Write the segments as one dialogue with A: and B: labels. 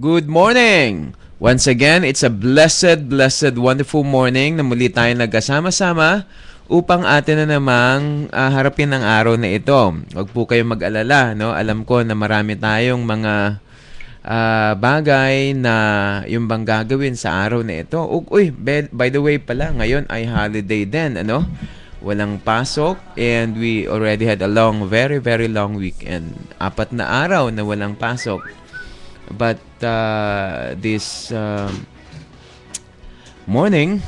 A: Good morning! Once again, it's a blessed, wonderful morning na muli tayo nagkasama-sama upang atin na namang harapin ang araw na ito. Huwag po kayong mag-alala, no? Alam ko na marami tayong mga bagay na yung bang gagawin sa araw na ito. Uy, by the way pala, ngayon ay holiday din, ano? Walang pasok and we already had a very long weekend. 4 na araw na walang pasok. But this morning,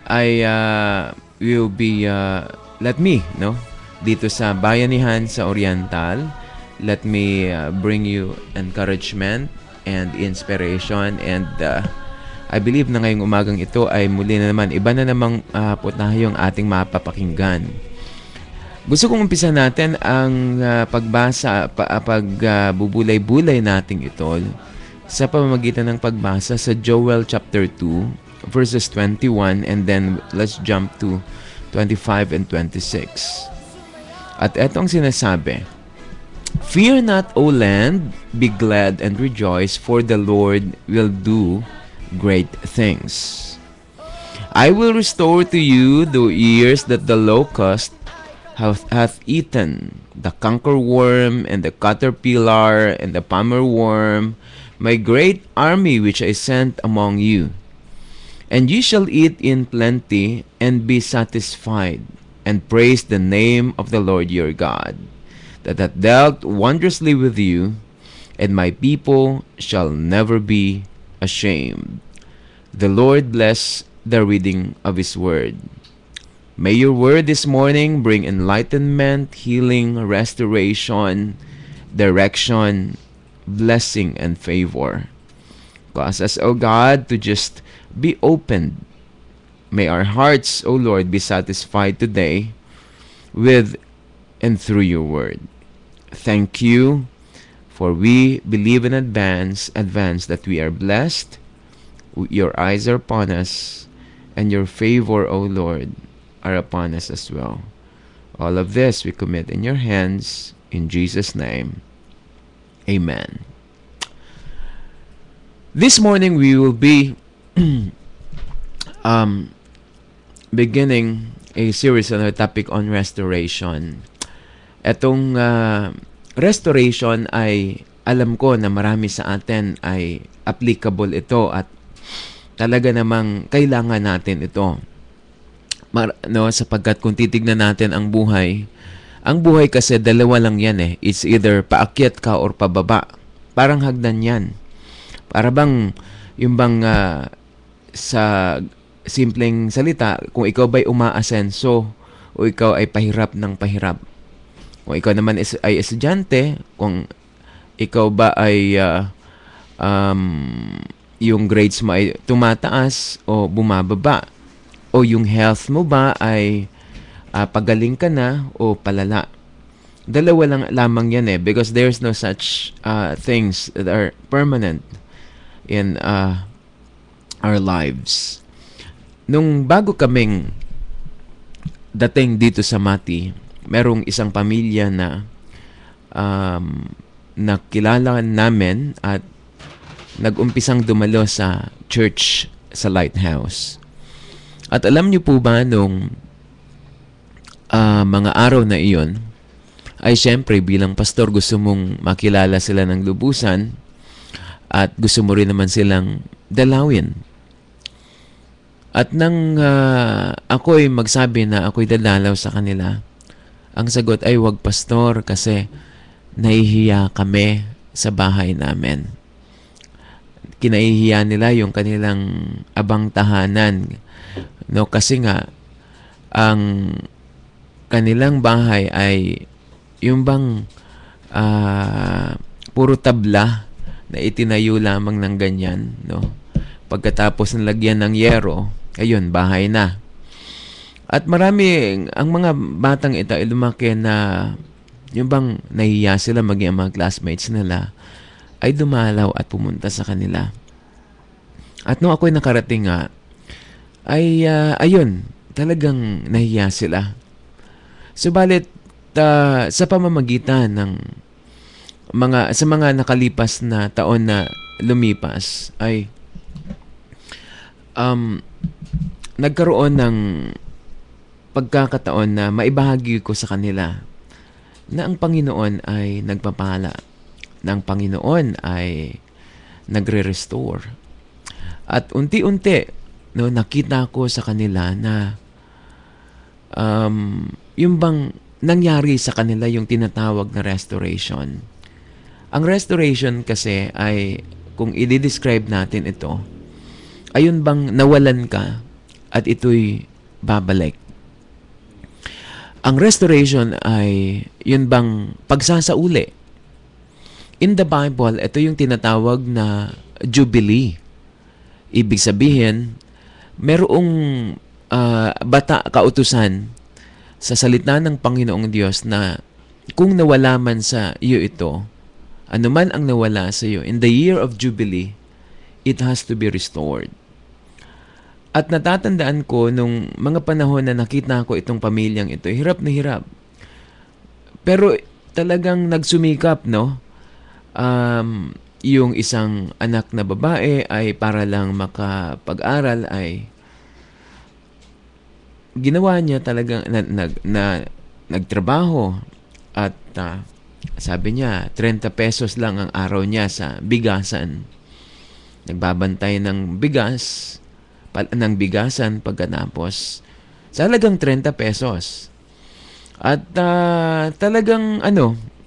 A: I will be, let me, no? Dito sa Bayanihan sa Oriental, let me bring you encouragement and inspiration. And I believe na ngayong umagang ito ay muli na naman, iba na namang putahayong ating mapapakinggan. Gusto kong umpisa natin ang pagbasa, pagbubulay-bulay nating ito sa pamamagitan ng pagbasa sa Joel chapter 2, verses 21, and then let's jump to 25 and 26. At etong sinasabi, "Fear not, O land, be glad and rejoice, for the Lord will do great things. I will restore to you the years that the locust hath eaten, the cankerworm and the caterpillar and the palmer worm, my great army which I sent among you. And ye shall eat in plenty and be satisfied, and praise the name of the Lord your God, that hath dealt wondrously with you, and my people shall never be ashamed." The Lord bless the reading of His word. May your word this morning bring enlightenment, healing, restoration, direction, blessing, and favor. Cause us, O God, to just be opened. May our hearts, O Lord, be satisfied today with and through your word. Thank you, for we believe in advance that we are blessed. Your eyes are upon us, and your favor, O Lord, are upon us as well. All of this we commit in your hands, in Jesus' name. Amen. This morning we will be beginning a series on a topic on restoration. Etong restoration ay alam ko na marami sa atin ay applicable ito at talaga namang kailangan natin ito. Sapagkat kung titignan natin ang buhay kasi dalawa lang yan eh. It's either paakyat ka or pababa. Parang hagdan yan. Para bang, yung bang sa simpleng salita, kung ikaw ba'y umaasenso o ikaw ay pahirap ng pahirap. Kung ikaw naman ay estudyante, kung ikaw ba ay yung grades mo ay tumataas o bumababa. O yung health mo ba ay pagaling ka na o palala. Dalawa lang lamang yan eh, because there's no such things that are permanent in our lives. Nung bago kaming dating dito sa Mati, merong isang pamilya na nakilala namin at nag-umpisang dumalo sa church sa Lighthouse. At alam niyo po ba nung mga araw na iyon, ay syempre bilang pastor gusto mong makilala sila ng lubusan at gusto mo rin naman silang dalawin. At nang ako'y magsabi na ako'y dadalaw sa kanila, ang sagot ay wag pastor kasi nahihiya kami sa bahay namin. Kinahihiya nila yung kanilang abang tahanan. No, kasi nga ang kanilang bahay ay yung bang puro tabla na itinayo lamang ng ganyan, no? Pagkatapos ng lagyan ng yero, ayun, bahay na. At marami ang mga batang ito ay lumaki na yung bang nahiya sila maging ang mga classmates nila ay dumalaw at pumunta sa kanila. At nung ako'y nakarating nga, ay ayun, talagang nahiya sila. Subalit sa pamamagitan ng sa mga nakalipas na taon na lumipas ay nagkaroon ng pagkakataon na maibahagi ko sa kanila na ang Panginoon ay nagpapala, na ang Panginoon ay nagre-restore. At unti-unti, no, nakita ko sa kanila na yung bang nangyari sa kanila yung tinatawag na restoration. Ang restoration kasi ay, kung i-describe natin ito, ayun bang nawalan ka at ito'y babalik. Ang restoration ay yun bang pagsasauli. In the Bible, ito yung tinatawag na Jubilee. Ibig sabihin, merong kautusan sa salita ng Panginoong Diyos na kung nawala man sa iyo ito, anuman ang nawala sa iyo, in the year of Jubilee, it has to be restored. At natatandaan ko nung mga panahon na nakita ko itong pamilyang ito, hirap na hirap. Pero talagang nagsumikap, no? Yung isang anak na babae ay para lang makapag-aral ay ginawa niya talagang nagtrabaho at sabi niya 30 pesos lang ang araw niya sa bigasan. Nagbabantay ng bigasan pagkatapos sa halagang 30 pesos. At talagang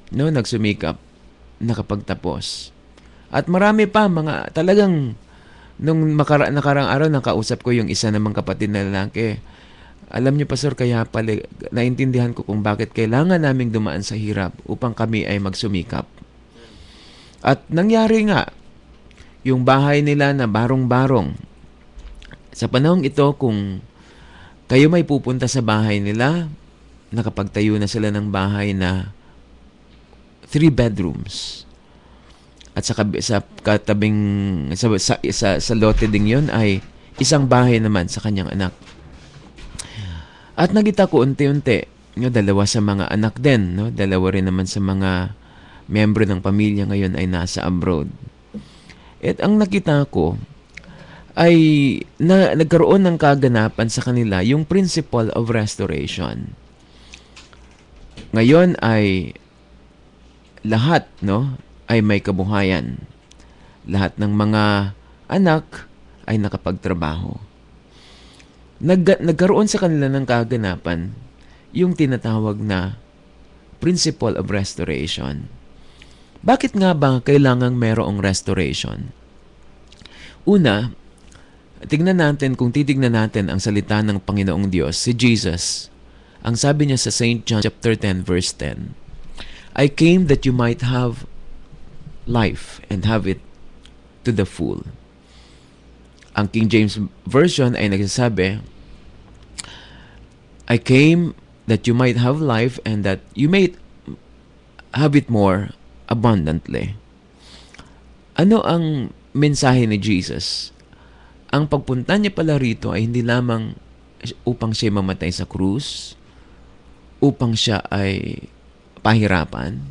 A: nagsumikap, nakapagtapos. At marami pa mga talagang nung nakarang araw nakausap ko yung isa namang kapatid na lalaki. Alam niyo, Pastor, kaya pala naintindihan ko kung bakit kailangan naming dumaan sa hirap upang kami ay magsumikap. At nangyari nga, yung bahay nila na barong-barong. Sa panahong ito, kung kayo may pupunta sa bahay nila, nakapagtayo na sila ng bahay na 3 bedrooms. At sa katabing sa lote ding yon ay isang bahay naman sa kanyang anak. At nakita ko unti-unti, dalawa sa mga anak din, no? Dalawa rin naman sa mga miyembro ng pamilya ngayon ay nasa abroad. At ang nakita ko ay nagkaroon ng kaganapan sa kanila yung principle of restoration. Ngayon ay lahat, no, ay may kabuhayan. Lahat ng mga anak ay nakapagtrabaho. Nagkaroon sa kanila ng kaganapan yung tinatawag na principle of restoration. Bakit nga ba kailangang merong restoration? Una, kung titignan natin ang salita ng Panginoong Diyos, si Jesus, ang sabi niya sa St. John chapter 10 verse 10, I came that you might have life and have it to the full. Ang King James Version ay nagsasabi, I came that you might have life and that you may have it more abundantly. Ano ang mensahe ni Jesus? Ang pagpunta niya pala rito ay hindi lamang upang siya mamatay sa krus, upang siya ay pahirapan,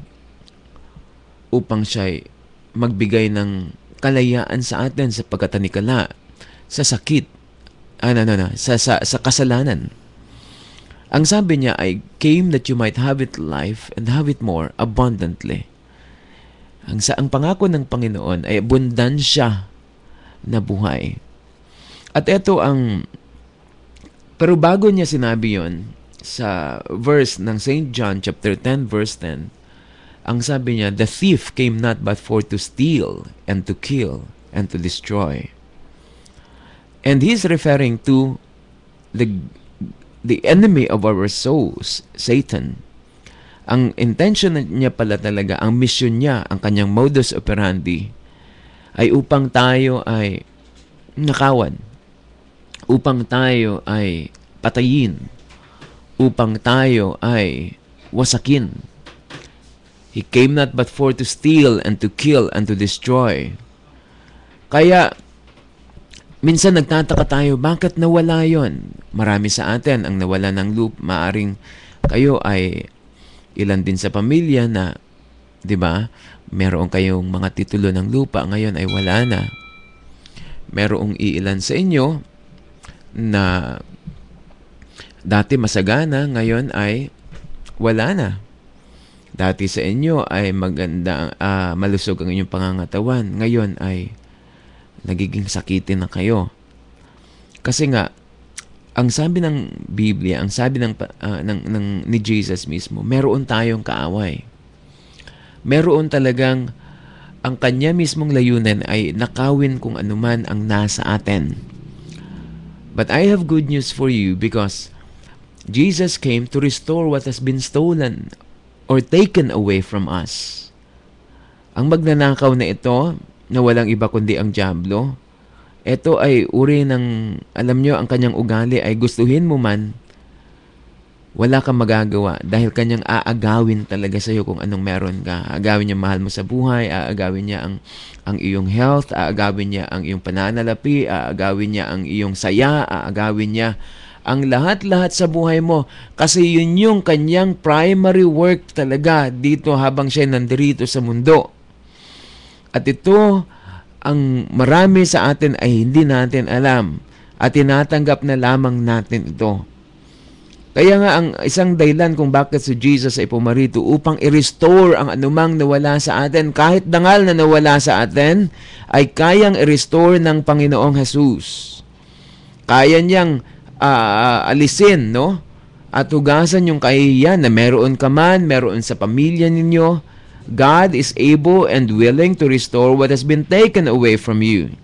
A: upang siya ay magbigay ng kalayaan sa atin sa pagkatanikala, sa sakit, sa kasalanan. Ang sabi niya ay, came that you might have it life and have it more abundantly. Ang pangako ng Panginoon ay abundansya na buhay. At ito pero bago niya sinabi yon sa verse ng St. John chapter 10 verse 10, ang sabi niya, the thief came not but for to steal and to kill and to destroy. And he's referring to the enemy of our souls, Satan. Ang intention niya pala talaga, ang mission niya, ang kanyang modus operandi, ay upang tayo ay nakawan, upang tayo ay patayin, upang tayo ay wasakin. He came not but for to steal and to kill and to destroy. Kaya, minsan nagtataka tayo, bakit nawala yon? Marami sa atin ang nawala ng loop. Maaring kayo ay ilan din sa pamilya na, di ba, Meron kayong mga titulo ng lupa, ngayon ay wala na. Merong iilan sa inyo na dati masagana, ngayon ay wala na. Dati sa inyo ay maganda, malusog ang inyong pangangatawan, ngayon ay nagiging sakitin na kayo. Kasi nga, ang sabi ng Biblia, ang sabi ni Jesus mismo, meron tayong kaaway. Meron talagang ang kanya mismong layunan ay nakawin kung anuman ang nasa atin. But I have good news for you because Jesus came to restore what has been stolen or taken away from us. Ang magnanakaw na ito, na walang iba kundi ang dyablo, ito ay uri ng, alam nyo, ang kanyang ugali ay gustuhin mo man, wala kang magagawa dahil kanyang aagawin talaga sa iyo kung anong meron ka. Aagawin niya mahal mo sa buhay, aagawin niya ang iyong health, aagawin niya ang iyong pananalapi, aagawin niya ang iyong saya, aagawin niya ang lahat-lahat sa buhay mo. Kasi yun yung kanyang primary work talaga dito habang siya nandirito sa mundo. At ito, ang marami sa atin ay hindi natin alam at tinatanggap na lamang natin ito. Kaya nga ang isang dahilan kung bakit si Jesus ay pumarito upang i-restore ang anumang nawala sa atin, kahit dangal na nawala sa atin, ay kayang i-restore ng Panginoong Jesus. Kaya niyang alisin, no? At hugasan yung kahihiyan na meron ka man, meron sa pamilya ninyo. God is able and willing to restore what has been taken away from you.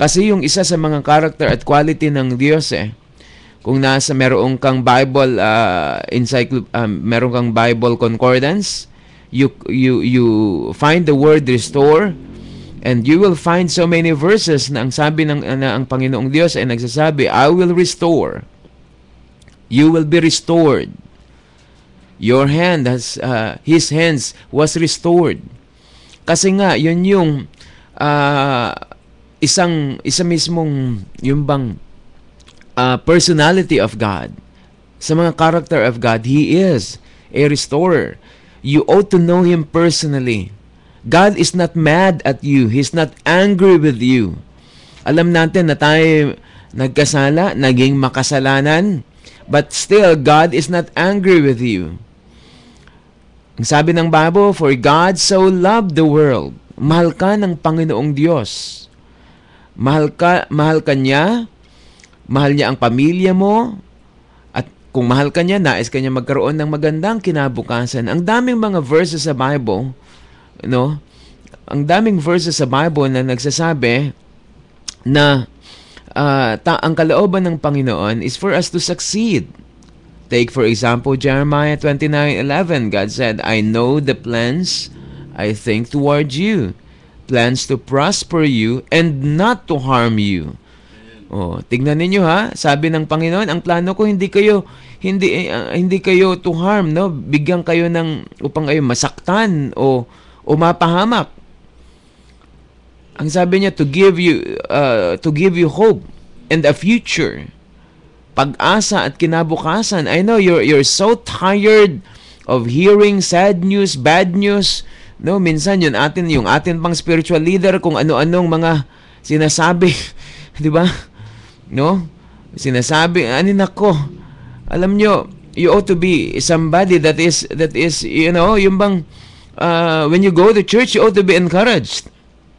A: Kasi yung isa sa mga character at quality ng Diyos kung meron kang Bible meron kang Bible concordance, you find the word restore, and you will find so many verses na ang sabi ang Panginoong Diyos ay nagsasabi, I will restore. You will be restored. Your hand his hands was restored. Kasi nga yun yung isa mismong yung bang personality of God. Sa mga character of God, He is a restorer. You ought to know Him personally. God is not mad at you. He's not angry with you. Alam natin na tayo nagkasala, naging makasalanan, but still, God is not angry with you. Ang sabi ng Bible, for God so loved the world. Mahal ka ng Panginoong Diyos. Mahal ka niya. Mahal niya ang pamilya mo, at kung mahal ka niya, nais ka niya magkaroon ng magandang kinabukasan. Ang daming mga verses sa Bible, no? Ang daming verses sa Bible na nagsasabi na ang kalooban ng Panginoon is for us to succeed. Take for example Jeremiah 29:11. God said, I know the plans I think toward you, plans to prosper you and not to harm you. Tignan ninyo ha, sabi ng Panginoon, ang plano ko hindi kayo to harm, no? Bigyan kayo upang kayo masaktan o mapahamak. Ang sabi niya, to give you hope and a future. Pag-asa at kinabukasan. I know you're so tired of hearing sad news, bad news, no? Minsan yung atin pang spiritual leader kung ano-anong mga sinasabi, 'di ba? No? Sinasabi, nako, alam nyo, you ought to be somebody that is, you know, yung bang, when you go to church, you ought to be encouraged.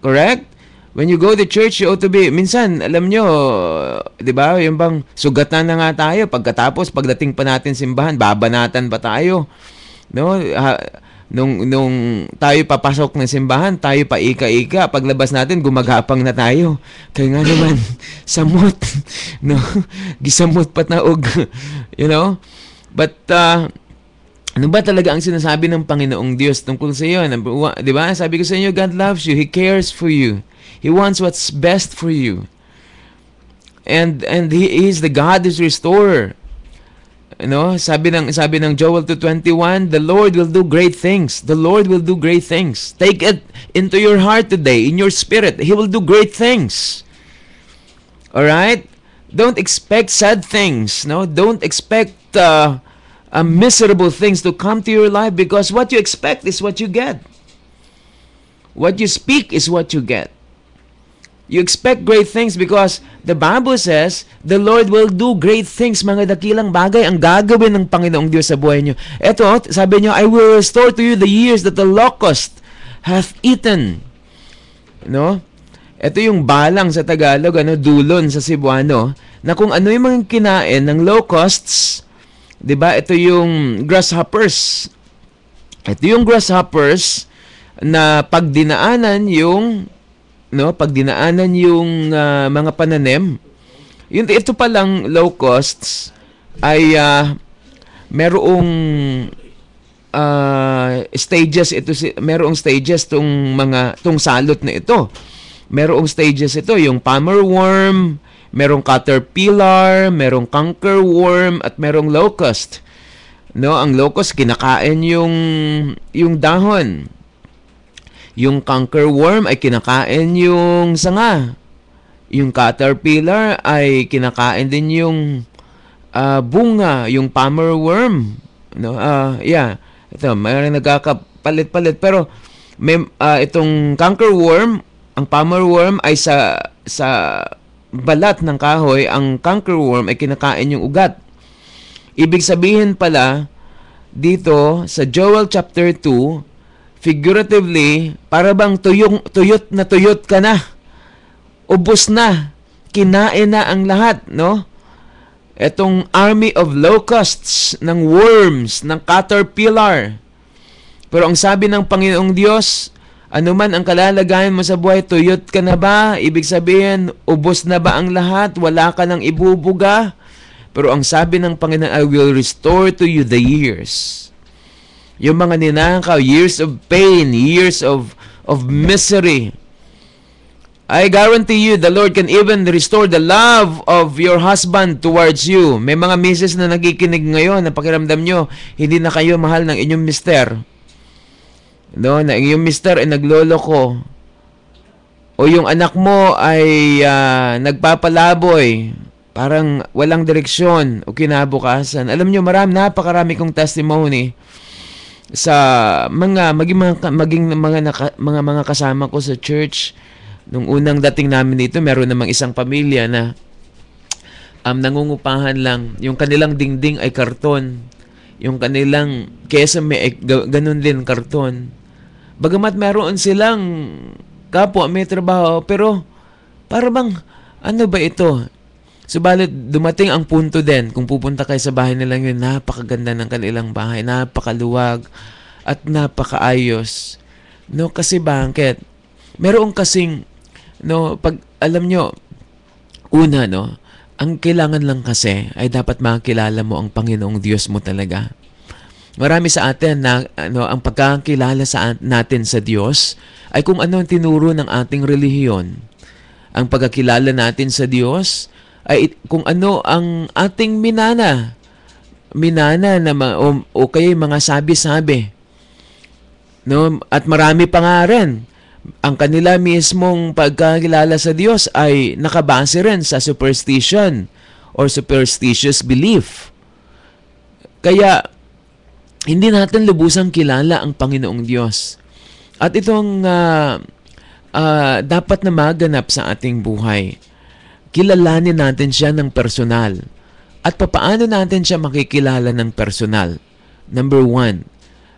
A: Correct? When you go to church, you ought to be, minsan, alam nyo, di ba, yung bang, sugatan na nga tayo, pagdating pa natin simbahan, babanatan pa tayo. No? Nung tayo papasok ng simbahan, tayo pa ika-ika, paglabas natin, gumagapang na tayo. Kaya nga naman, samot, no? Gisamot pataog, you know? But, ano ba talaga ang sinasabi ng Panginoong Diyos tungkol sa iyo? Di ba? Sabi ko sa inyo, God loves you. He cares for you. He wants what's best for you. And He is the God who's restorer. No, sabi ng Joel 2:21, the Lord will do great things. The Lord will do great things. Take it into your heart today, in your spirit. He will do great things. All right? Don't expect sad things, no? Don't expect miserable things to come to your life, because what you expect is what you get. What you speak is what you get. You expect great things because the Bible says, the Lord will do great things, mga dakilang bagay ang gagawin ng Panginoong Diyos sa buhay niyo. Ito, sabi niyo, I will restore to you the years that the locust hath eaten. No? Ito yung balang sa Tagalog, dulon sa Cebuano, na kung ano yung mga kinain ng locusts, 'di ba? Ito yung grasshoppers. Ito yung grasshoppers na pagdinaanan yung mga pananim. Ito pa lang locusts ay merong stages merong stages tong salot na ito. Merong stages ito, yung palmer worm, merong caterpillar, merong cankerworm, at merong locust. No, ang locust kinakain yung dahon. Yung cankerworm ay kinakain yung sanga. Yung caterpillar ay kinakain din yung bunga, yung palmer worm. No, ito, mayroong nagkakapalit-palit, pero itong cankerworm, ang palmer worm ay sa balat ng kahoy, ang cankerworm ay kinakain yung ugat. Ibig sabihin pala dito sa Joel chapter 2, figuratively, para bang tuyot ka na. Ubos na. Kinain na ang lahat, no? Etong army of locusts, ng worms, ng caterpillar. Pero ang sabi ng Panginoong Diyos, ano man ang kalalagayan mo sa buhay, tuyot ka na ba? Ibig sabihin, ubos na ba ang lahat? Wala ka nang ibubuga? Pero ang sabi ng Panginoon, I will restore to you the years. Yung mga ninakaw, years of pain, years of misery. I guarantee you, the Lord can even restore the love of your husband towards you. May mga misis na nakikinig ngayon, na pakiramdam nyo, hindi na kayo mahal ng inyong mister. No, na yung mister ay nagloloko, o yung anak mo ay nagpapalaboy, parang walang direksyon o kinabukasan. Alam nyo, napakarami kong testimony sa mga kasama ko sa church. Nung unang dating namin dito, meron namang isang pamilya na nangungupahan lang. Yung kanilang dingding ay karton, yung kanilang kesame ay ganun din karton. Bagamat meron silang kapwa, may trabaho, pero para bang, ano ba ito? Subalit, dumating ang punto din, kung pupunta kayo sa bahay nila yun, napakaganda ng kanilang bahay, napakaluwag, at napakaayos. No, kasi bakit? Meron kasing, pag alam nyo, una, ang kailangan lang kasi ay dapat makakilala mo ang Panginoong Diyos mo talaga. Marami sa atin na ang pagkakilala natin sa Diyos ay kung ano ang tinuro ng ating relihiyon. Ang pagkakilala natin sa Diyos ay kung ano ang ating minana na o kaya mga sabi-sabi. No, at marami pa nga rin. Ang kanila mismong pagkakilala sa Diyos ay nakabase rin sa superstition or superstitious belief. Kaya hindi natin lubusang kilala ang Panginoong Diyos. At itong dapat na maganap sa ating buhay. Kilalanin natin siya ng personal. At papaano natin siya makikilala ng personal? Number 1,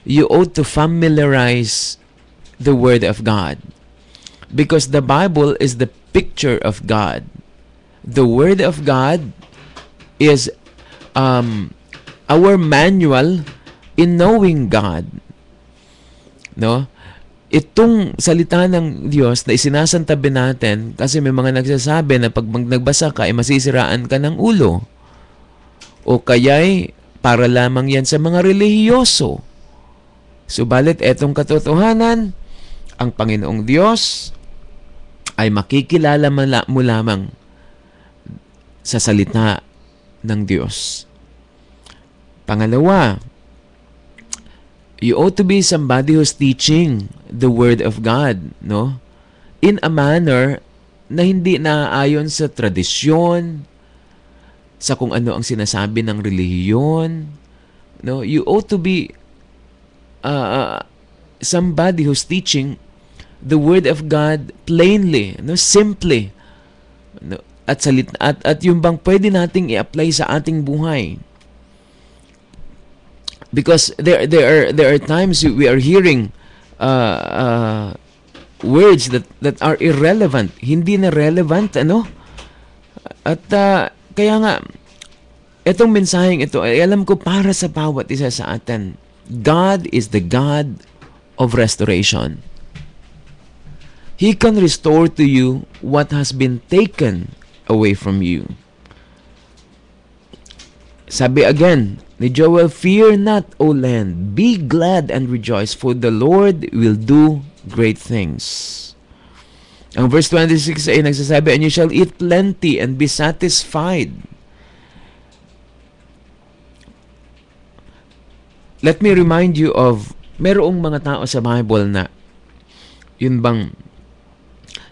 A: you ought to familiarize the Word of God. Because the Bible is the picture of God. The Word of God is our manual in knowing God. No? Itong salita ng Diyos na isinasantabi natin, kasi may mga nagsasabi na pag nagbasa ka ay masisiraan ka ng ulo. O kaya'y para lamang yan sa mga relihiyoso. Subalit etong katotohanan, ang Panginoong Diyos ay makikilala mo lamang sa salita ng Diyos. Pangalawa, you ought to be somebody who's teaching the Word of God, no? In a manner na hindi naaayon sa tradisyon, sa kung ano ang sinasabi ng relihiyon, no? You ought to be somebody who's teaching the Word of God plainly, no, simply, no, at yung bang pwede nating i-apply sa ating buhay. Because there are times we are hearing words that are irrelevant, hindi na relevant, ano? At kaya nga itong mensaheng ito ay alam ko para sa bawat isa sa atin. God is the God of restoration. He can restore to you what has been taken away from you. Sabi again ni Joel, "Fear not, O land, be glad and rejoice, for the Lord will do great things." Ang verse 26 ay nagsasabi, "And you shall eat plenty and be satisfied." Let me remind you of, merong mga tao sa Bible na yun bang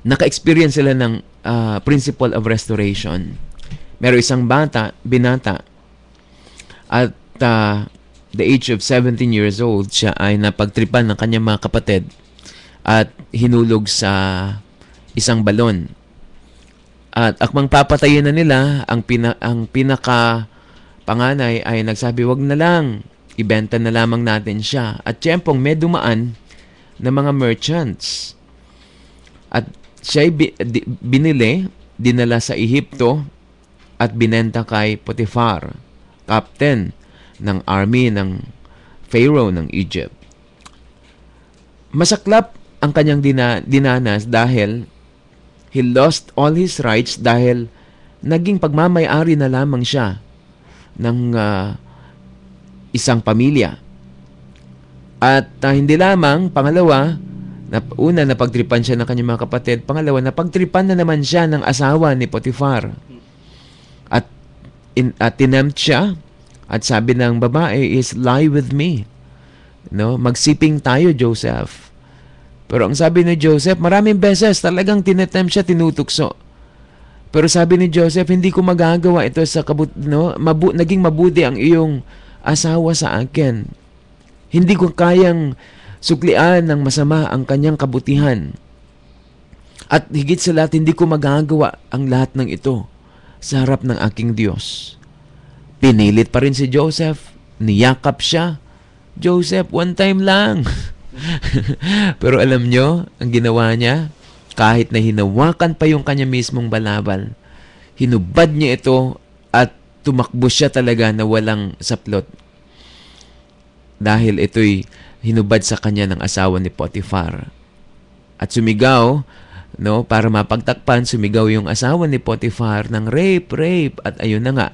A: naka-experience sila ng principle of restoration. Merong isang binata, at the age of 17 years old, siya ay napagtripan ng kanyang mga kapatid at hinulog sa isang balon. At akmang papatayin na nila, ang pinaka panganay ay nagsabi, "Wag na lang, ibenta na lamang natin siya." At tiyempong may dumaan na mga merchants. At siya'y binili, dinala sa Ehipto at binenta kay Potiphar, captain ng army ng Pharaoh ng Egypt. Masaklap ang kanyang dinanas dahil he lost all his rights dahil naging pagmamay-ari na lamang siya ng isang pamilya. At hindi lamang, pangalawa, una napagtripan siya ng kanyang mga kapatid, pangalawa napagtripan na naman siya ng asawa ni Potiphar. At tinempt siya at sabi ng babae is, "Lie with me." No, magsiping tayo, Joseph. Pero ang sabi ni Joseph, maraming beses talagang tinetempt siya, tinutukso. Pero sabi ni Joseph, hindi ko magagawa ito sa naging mabuti ang iyong asawa sa akin. Hindi ko kayang suklian ng masama ang kanyang kabutihan. At higit sa lahat, hindi ko magagawa ang lahat ng ito sa harap ng aking Diyos. Pinilit pa rin si Joseph. Niyakap siya. "Joseph, one time lang." Pero alam nyo, ang ginawa niya, kahit na hinawakan pa yung kanya mismong balabal, hinubad niya ito at tumakbo siya talaga na walang saplot. Dahil ito'y hinubad sa kanya ng asawa ni Potiphar. At sumigaw, no, para mapagtakpan, sumigaw yung asawa ni Potiphar ng rape. At ayun na nga,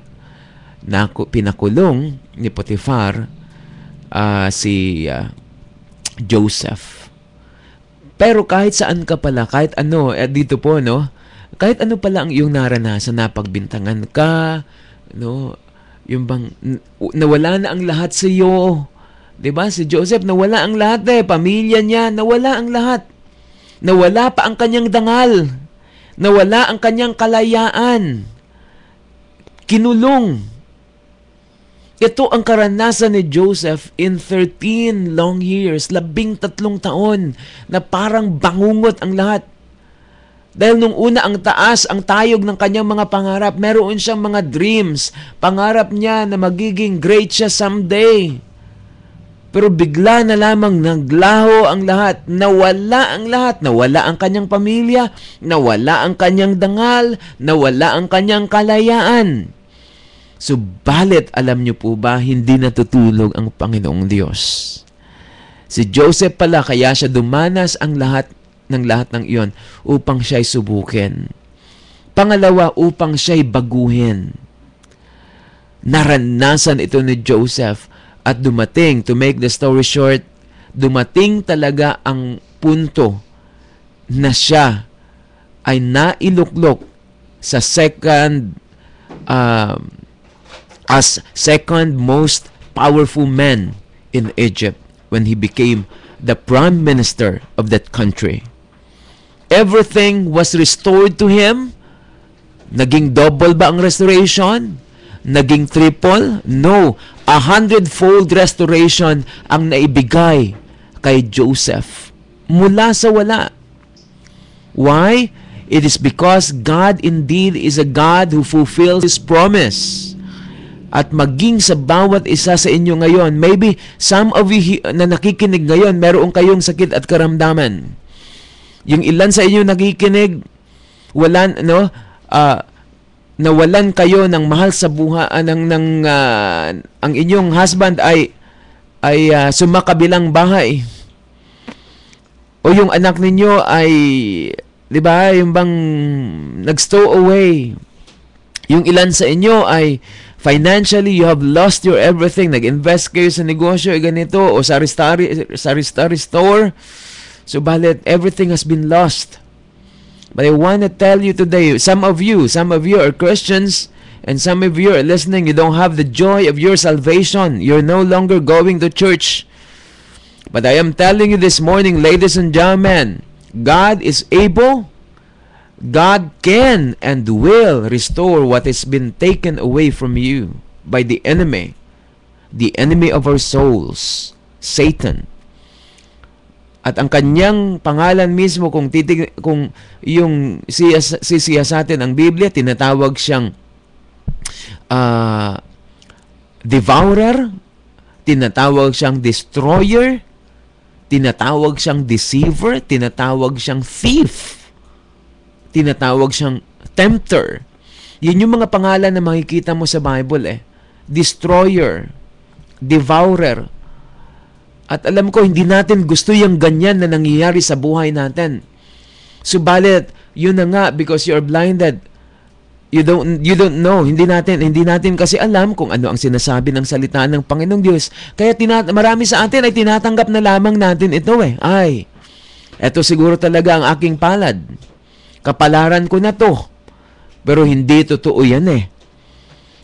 A: pinakulong ni Potiphar si Joseph. Pero kahit saan ka pala, kahit ano, dito po, no, kahit ano pala ang iyong naranasan, napagbintangan ka, no, yung bang nawala na ang lahat sa iyo. 'Di ba? Si Joseph nawala ang lahat, pamilya niya, nawala ang lahat. Nawala pa ang kanyang dangal. Nawala ang kanyang kalayaan. Kinulong. Ito ang karanasan ni Joseph in 13 long years, 13 taon, na parang bangungot ang lahat. Dahil nung una ang taas, ang tayog ng kanyang mga pangarap, meron siyang mga dreams. Pangarap niya na magiging great siya someday. Pero bigla na lamang naglaho ang lahat. Nawala ang lahat. Nawala ang kanyang pamilya. Nawala ang kanyang dangal. Nawala ang kanyang kalayaan. Subalit, alam niyo po ba, hindi natutulog ang Panginoong Diyos. Si Joseph pala, kaya siya dumanas ang lahat ng iyon upang siya'y subukin. Pangalawa, upang siya'y baguhin. Naranasan ito ni Joseph at dumating, to make the story short, dumating talaga ang punto na siya ay nailuklok sa second most powerful man in Egypt when he became the prime minister of that country. Everything was restored to him. Naging double ba ang restoration? Naging triple? No. 100-fold restoration ang naibigay kay Joseph. Mula sa wala. Why? It is because God indeed is a God who fulfills His promise. At maging sa bawat isa sa inyo ngayon, maybe some of you na nakikinig ngayon, meron kayong sakit at karamdaman. Yung ilan sa inyo nakikinig, nawalan kayo ng mahal sa buhay, ang inyong husband ay sumakabilang bahay. O yung anak ninyo ay, di ba, yung bang nag-stow away. Yung ilan sa inyo ay financially, you have lost your everything. Nag-invest kayo sa negosyo, ganito, o sa sari-sari store. Subalit, everything has been lost. But I want to tell you today, some of you are Christians, and some of you are listening, you don't have the joy of your salvation. You're no longer going to church. But I am telling you this morning, ladies and gentlemen, God is able, God can and will restore what has been taken away from you by the enemy of our souls, Satan. At ang kanyang pangalan mismo, kung yung sisiyasatin ang Biblia, tinatawag siyang devourer, tinatawag siyang destroyer, tinatawag siyang deceiver, tinatawag siyang thief, tinatawag siyang tempter. Yun yung mga pangalan na makikita mo sa Bible Destroyer, devourer. At alam ko, hindi natin gusto yung ganyan na nangyayari sa buhay natin. Subalit, yun na nga, because you're blinded. You don't know. Hindi natin kasi alam kung ano ang sinasabi ng salita ng Panginoong Diyos. Kaya marami sa atin ay tinatanggap na lamang natin ito Ay, eto siguro talaga ang aking palad. Kapalaran ko na to. Pero hindi totoo yan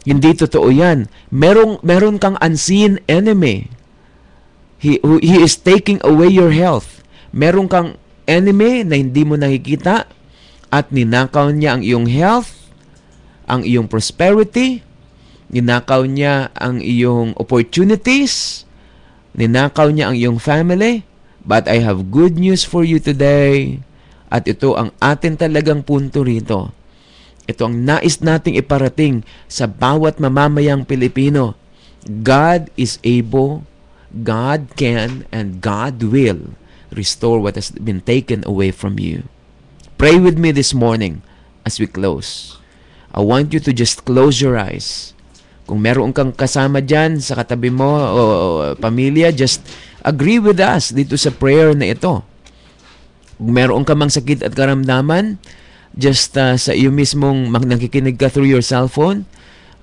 A: Hindi totoo yan. Meron kang unseen enemy. He is taking away your health. Meron kang enemy na hindi mo nakikita at ninakaw niya ang iyong health, ang iyong prosperity, ninakaw niya ang iyong opportunities, ninakaw niya ang iyong family. But I have good news for you today. At ito ang atin talagang punto rito. Ito ang nais nating iparating sa bawat mamamayang Pilipino. God is able, God can, and God will restore what has been taken away from you. Pray with me this morning as we close. I want you to just close your eyes. Kung meron kang kasama dyan sa katabi mo o pamilya, just agree with us dito sa prayer na ito. Kung meron ka mang sakit at karamdaman, just sa iyo mismong nakikinig ka through your cellphone,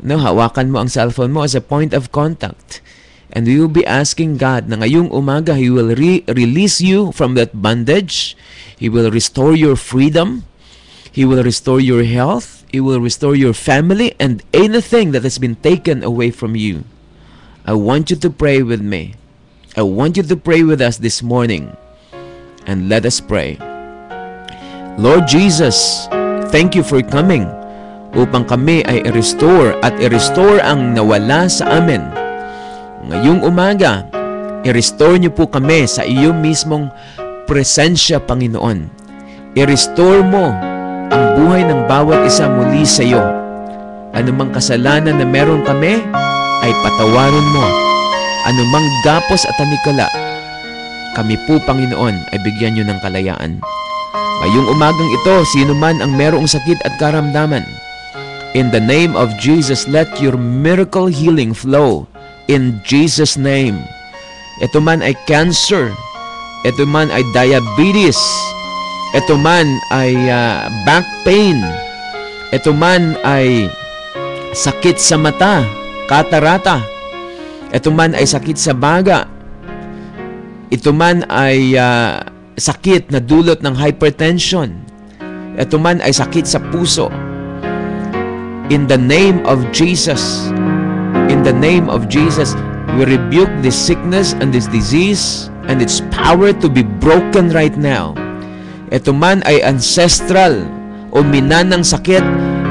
A: hawakan mo ang cellphone mo as a point of contact. And we will be asking God na ngayong umaga, He will release you from that bondage. He will restore your freedom. He will restore your health. He will restore your family and anything that has been taken away from you. I want you to pray with me. I want you to pray with us this morning. And let us pray. Lord Jesus, thank you for coming upang kami ay i-restore at i-restore ang nawala sa amin. Ngayong umaga, i-restore niyo po kami sa iyo mismong presensya, Panginoon. I-restore mo ang buhay ng bawat isa muli sa iyo. Anumang kasalanan na meron kami, ay patawarin mo. Anumang gapos at tanikala, kami po, Panginoon, ay bigyan niyo ng kalayaan. Ngayong umagang ito, sino man ang merong sakit at karamdaman, in the name of Jesus, let your miracle healing flow. In Jesus' name. Ito man ay cancer, ito man ay diabetes, ito man ay back pain, ito man ay sakit sa mata, katarata, ito man ay sakit sa baga, ito man ay sakit na dulot ng hypertension, ito man ay sakit sa puso. In the name of Jesus, in the name of Jesus, we rebuke this sickness and this disease and its power to be broken right now. Ito man ay ancestral o minanang sakit,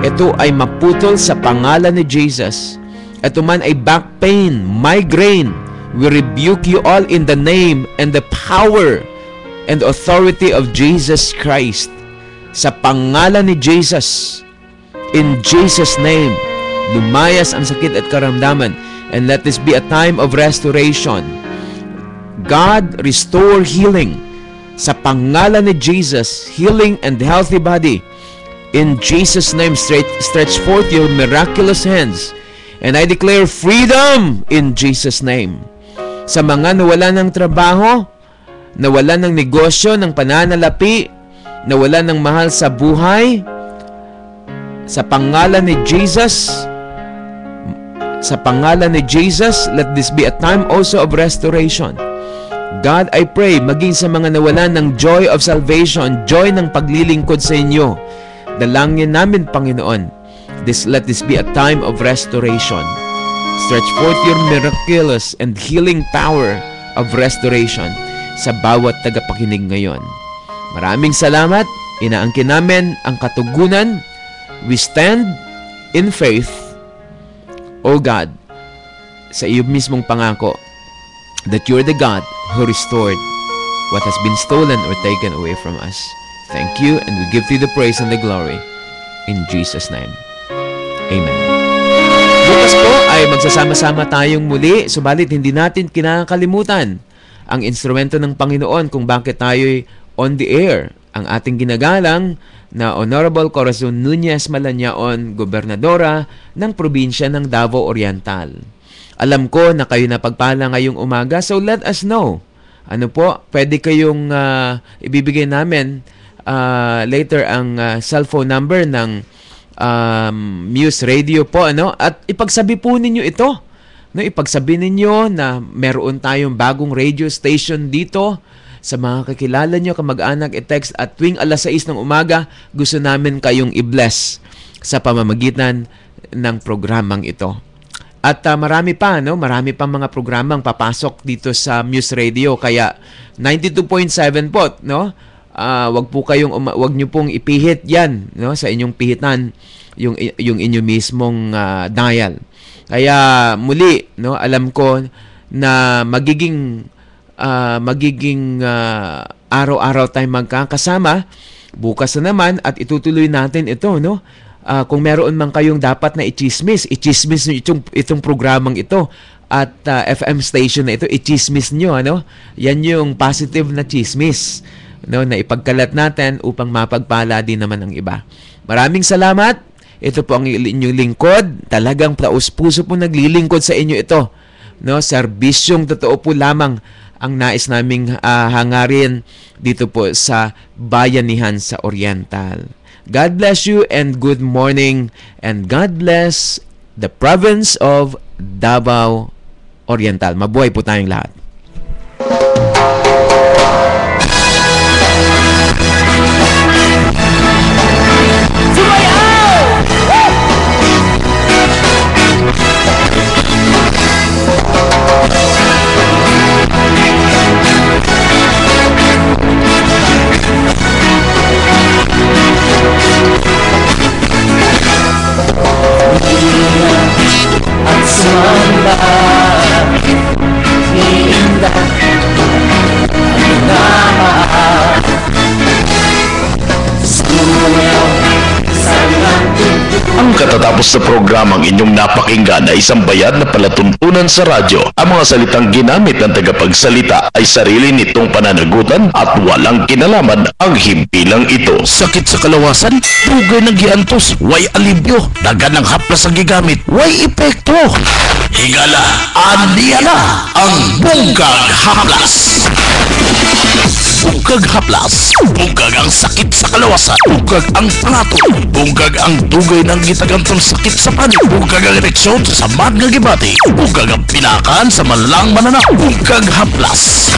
A: ito ay maputol sa pangalan ni Jesus. Ito man ay back pain, migraine, we rebuke you all in the name and the power and authority of Jesus Christ. Sa pangalan ni Jesus, in Jesus' name, lumayas ang sakit at karamdaman. And let this be a time of restoration. God, restore healing. Sa pangalan ni Jesus, healing and healthy body. In Jesus' name, stretch forth your miraculous hands. And I declare freedom in Jesus' name. Sa mga nawala ng trabaho, nawala ng negosyo, ng pananalapi, nawala ng mahal sa buhay, sa pangalan ni Jesus, let this be a time also of restoration. God, I pray, maging sa mga nawalan ng joy of salvation, joy ng paglilingkod sa inyo, dalangin namin, Panginoon, let this be a time of restoration. Stretch forth your miraculous and healing power of restoration sa bawat tagapakinig ngayon. Maraming salamat. Inaangkin namin ang katugunan. We stand in faith, O God, sa iyo mismong pangako that you're the God who restored what has been stolen or taken away from us. Thank you, and we give you the praise and the glory in Jesus' name. Amen. Bukas po ay magsasama-sama tayong muli, subalit hindi natin kinakalimutan ang instrumento ng Panginoon kung bakit tayo'y on the air. Ang ating ginagalang na Honorable Corazon Nunez Malanyaon, Gobernadora ng probinsya ng Davao Oriental. Alam ko na kayo napagpala ngayong umaga, so let us know. Ano po, pwede kayong ibibigay namin later ang cellphone number ng Muse Radio po, ano? At ipagsabi po ninyo ito. No, ipagsabi ninyo na meron tayong bagong radio station dito. Sa mga kakilala nyo, kamag-anak, i-text at tuwing alas 6 ng umaga, gusto namin kayong i-bless sa pamamagitan ng programang ito. At marami pa, no? Marami pa mga programang papasok dito sa Muse Radio. Kaya 92.7 po, no? Wag niyo pong ipihit 'yan, no? Sa inyong pihitan yung inyo mismong dial. Kaya muli, no, alam ko na magiging araw-araw tayong magkakasama. Bukas na naman at itutuloy natin ito, no? Kung meron man kayong dapat na i-chismis nyo itong programang ito at FM station na ito, i-chismis nyo, ano? Yan yung positive na chismis, no, na ipagkalat natin upang mapagpala din naman ang iba. Maraming salamat. Ito po ang inyong lingkod. Talagang taos-puso po naglilingkod sa inyo ito, no? Serbisyong totoo po lamang ang nais naming hangarin dito po sa Bayanihan sa Oriental. God bless you and good morning, and God bless the province of Davao Oriental. Mabuhay po tayong lahat.
B: At sumamba, iinda ang nama. Sumayaw sa
C: ang katatapos na programang inyong napakinggan ay isang bayad na palatuntunan sa radyo. Ang mga salitang ginamit ng tagapagsalita ay sarili nitong pananagutan at walang kinalaman ang himpilang ito. Sakit sa kalawasan, dugay ng giantos, way alibyo, dagan ng haplas ang gigamit, way epekto. Higala, aniya na ang Bungkag Haplas. Bungkag Haplas. Bungkag ang sakit sa kalawasan. Bungkag ang pangato. Bungkag ang dugay ng gitagantong sakit sa panig. Bungkag ang ereksyon sa samad nga gibati. Bungkag ang pinakaan sa malang mananaw. Bungkag Haplas.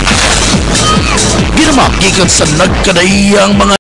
C: Ginamag gikan sa nagkadayang mga